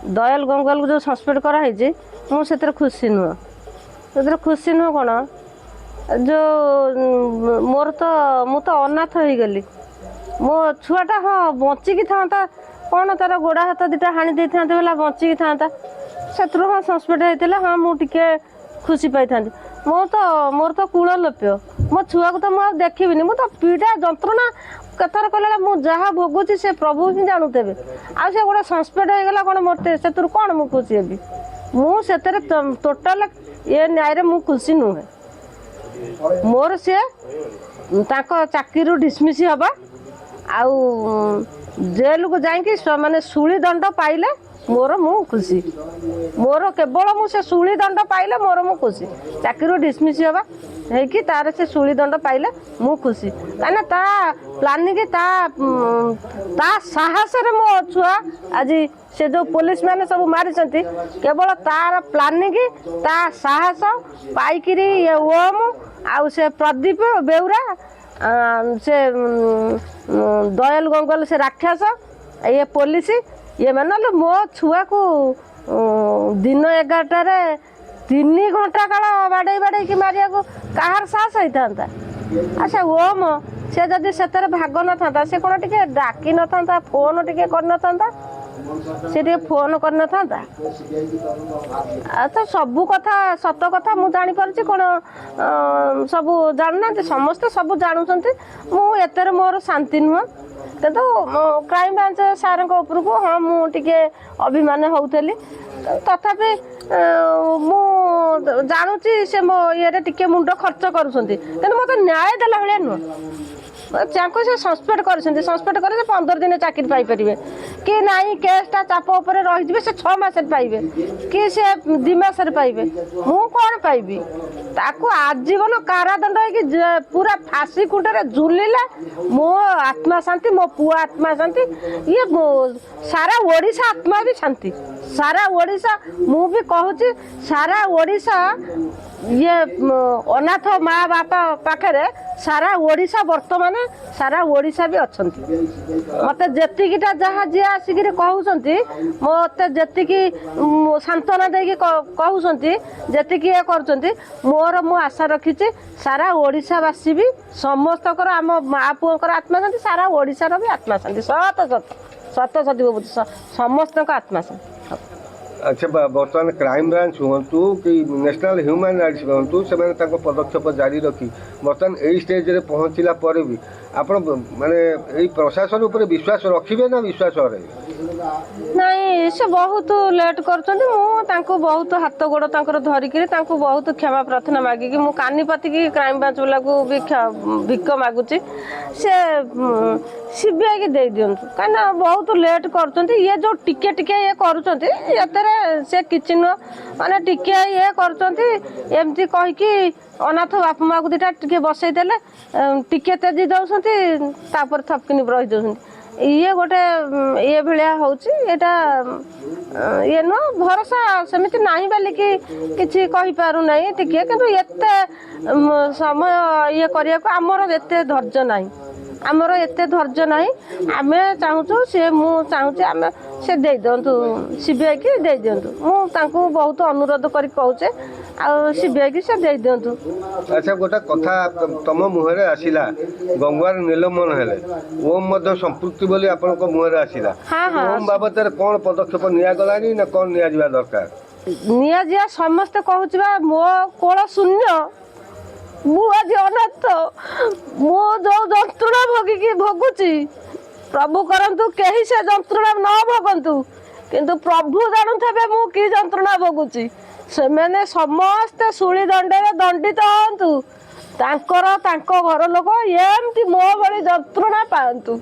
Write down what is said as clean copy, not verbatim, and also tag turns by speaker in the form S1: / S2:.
S1: दयाल गंगवाल को जो सस्पेंड कराई मुझे खुशी नुह से खुशी नुह कौन जो मोर तो मु तो अनाथ हो गली मो छुआटा हाँ बचिकी था कौन तार गोड़ा हाथ दुटा हाणी दे था बचिकी था से हाँ सस्पेंड होता हाँ मुझे खुशी पाई था मोर तो कूल लोप्य मो छुआ को तो मुझे देखी मु तो पीड़ा जंत्रणा कथार कहला मुझे जहाँ भोगुची से प्रभु ही जानूते आ से गोटे सस्पेंड होगा कौन मत से कौन मुझे खुशी हेबी मुझे टोटाल ये न्याय मु खुशी नुहे मोर सी चाकरी डिसमिस हवा आउ जेल को जाकि माने सुली दंड पाइले मोर मु खुशी मोर केवल मुझे सुली दंड पाइले मोर मु खुशी चाकरी डिसमिस हवा है तार से सुली दंड पाइले मु खुशी कहीं ता प्लानिंग ता साहस मो छुआ आज से जो पुलिस मैंने सब मारी केवल तार प्लानिंग ता साहस पाइकिरी ये ओम आउ से प्रदीप बेउरा से दयाल गंगवाल से राक्षस ये पुलिस ये मानल मो छुआ को दिन 11टार 3 घंटा काल बाड़े बाड़े की मारिया को कहार साहस होता अच्छा ओम से जदि से भाग न था से कौन टे डाकी न था फोन टे कर से फोन कर तो सबू कथा सत कथा मुझे जानीपार कौन सब जानना समस्ते सब जानुंट मुझे मोर शांति नुह किंतु क्राइम ब्रांच सार उपरको हाँ मुझे अभिमान होली तथापि मु जानूची से मो ये टिके मुंड खर्च करुँच मत न्याय देला भाया नुह से सस्पेंड कर सस्पेंड कर 15 दिन चाकरी पाइपर कि नाई केसटा चाप उपर रही से 6 मास पाइबे कि से 2 मास पाइबे मु कौन पाइबी ताकू आजीवन कारादंड हो पूरा फांसी खुंटे झुलिला मो आत्मा शांति मो पुआ आत्मा शांति ये सारा ओडिशा आत्मा भी शांति सारा ओडिशा मु भी कहूँ सारा ओडिशा ये अनाथ माँ बापा पाखे सारा ओडिशा वर्तमान सारा ओडिशा भी अच्छा मत जीटा जहाँ जी आसिक कहते मत जी सांत्वना दे कहते ये कर मोर मु आशा रखी सारा ओडिशावासी भी समस्त आम माँ पुओं आत्मा शांति सारा ओडिशार भी आत्मा शांति सत सत समस्त आत्मा शांति।
S2: अच्छा बर्तमान क्राइम ब्रांच हूँ कि नेशनल ह्यूमन राइट्स हूँ से पदक्षेप जारी रखी बर्तमान यही स्टेज रे पहुँचला पर भी आपण माने प्रशासन उपर विश्वास रखिए ना विश्वास
S1: नहीं से बहुत लेट कर बहुत हाथ गोड़ धरिकी बहुत क्षमा प्रार्थना मागिकी मु कानी पातिकी क्राइम ब्रांच वाला को भी भिक मागुची से सीबीआई की दे दिंतु कहीं बहुत लेट कर ये जो टिके टिके ये कर से किसी नुह माने टिके ये करमती कहीकि अनाथ बापा माँ को दुटा टे बसई देले टिके तेजी दौरान थपकिन रही दौरान ये गोटे ये भाया होटा ये नुह भरोसा सेमती ना बोलिकी किसी कहीपार ना टिके कि एत समय ये करने को आमर एत धैर्य ना आमर एत धैर्य ना आम चाहूँ सी मुझे आम से दे दिंतु सीबीआई की दे दिंतु मुझे बहुत अनुरोध कर कहे आ सीबीआई की से दे दिंतु।
S2: अच्छा गोटे कथा तुम मुहर आसला गंगवार नीलमन हेले ओम संपृक्ति बोली आपण मुहर आसला ओम बाबद कौन पदक्षेप निगलानी ना कौन निया दरकार
S1: निया समस्ते कहूँ मो कोल शून्य मु आज अनाथ मो जो जंत्रणा भोगिकी भोगुची प्रभु करंतु कहीं से जंत्रणा न भोगंतु किंतु प्रभु जानुथे मु कि जंत्रणा भोगुची से मैंने समस्ते सुली दंडे दंडित हंतु तांकर घर लोक एमती मो भली जंत्रणा पांतु।